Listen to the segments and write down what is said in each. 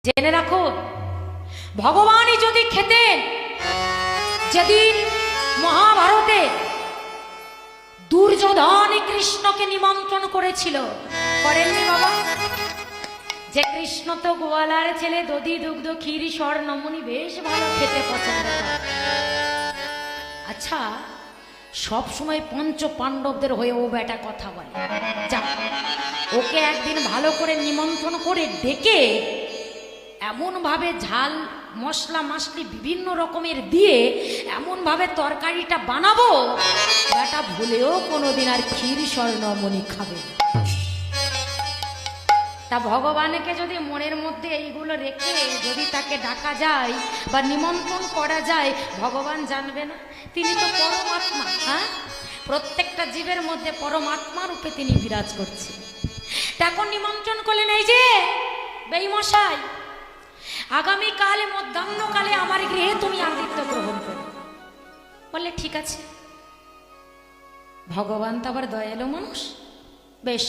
জেনে রাখুন, ভগবানই যদি খেতেন, যেদিন মহাভারতে দুর্যোধন কৃষ্ণকে নিমন্ত্রণ করেছিল, করেননি বাবা? যে কৃষ্ণ তো গোয়ালার ছেলে, দধি দুগ্ধ ক্ষীর স্বর্ণমণি বেশ ভালো খেতে পছন্দ করে। আচ্ছা, সব সময় পঞ্চ পাণ্ডবদের হয়ে ও বেটা কথা বলে, যা ওকে একদিন ভালো করে নিমন্ত্রণ করে ডেকে এমনভাবে ঝাল মশলা মাসলি বিভিন্ন রকমের দিয়ে এমনভাবে তরকারিটা বানাবো, বেটা ভুলেও কোনোদিন আর ক্ষীর স্বর্ণমণি খাবে। তা ভগবানকে যদি মনের মধ্যে এইগুলো রেখে যদি তাকে ডাকা যায় বা নিমন্ত্রণ করা যায়, ভগবান জানবে না? তিনি তো পরমাত্মা। হ্যাঁ, প্রত্যেকটা জীবের মধ্যে পরমাত্মা রূপে তিনি বিরাজ করছেন। তখন নিমন্ত্রণ করলেন, এই যে বেঈমশাই, আগামীকালে মধ্যাহ্নকালে আমার গৃহে তুমি আতিথ্য গ্রহণ করো। বললে ঠিক আছে। ভগবান তো আবার দয়ালু মানুষ, বেশ।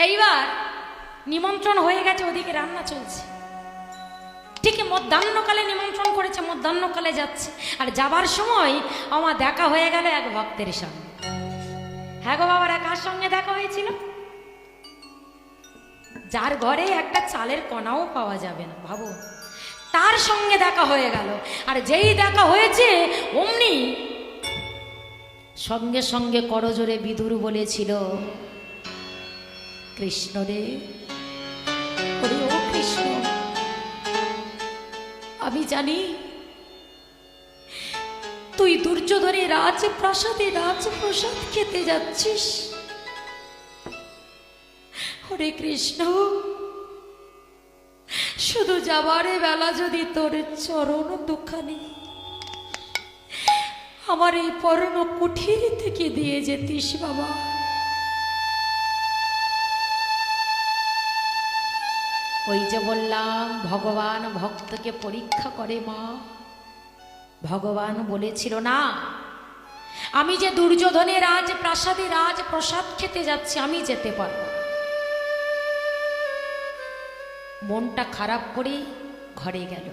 এইবার নিমন্ত্রণ হয়ে গেছে, ওদিকে রান্না চলছে। ঠিক মধ্যাহ্নকালে নিমন্ত্রণ করেছে, মধ্যাহ্নকালে যাচ্ছে। আর যাবার সময় আমার দেখা হয়ে গেল এক ভক্তের সঙ্গে। হ্যাঁ গো বাবার, কার সঙ্গে দেখা হয়েছিল? যার ঘরে একটা চালের কণাও পাওয়া যাবে না, ভাবো, তার সঙ্গে দেখা হয়ে গেল। আর যেই দেখা হয়েছে অমনি সঙ্গে সঙ্গে করজোরে বিদুর বলেছিল, কৃষ্ণ রে, ওরে ও কৃষ্ণ, আমি জানি তুই দুর্যোধনের রাজপ্রাসাদে রাজপ্রসাদ খেতে যাচ্ছিস। হরে কৃষ্ণ, শুধু যাবারে বেলা যদি তোর চরণ দুখানি আমার এই পরণ কুঠির থেকে দিয়ে যেতিস বাবা। ওই যে বললাম, ভগবান ভক্তকে পরীক্ষা করে মা। ভগবান বলেছিল না, আমি যে দুর্যোধনের রাজপ্রাসাদে রাজপ্রসাদ খেতে যাচ্ছি, আমি যেতে পারবো। মনটা খারাপ করে ঘরে গেল।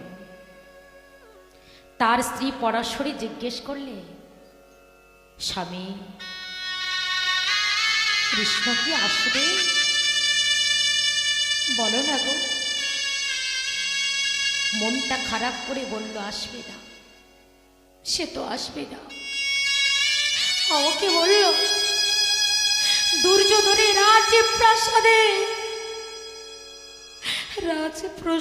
তার স্ত্রী পরাশরী জিজ্ঞেস করলে, স্বামী, কৃষ্ণ কি আসবে? বলো না গো। মনটা খারাপ করে বলল, আসবে না, সে তো আসবে না। আমাকে বলল, দুর্যোধনের রাজপ্রাসাদে রাজপ্রসাদ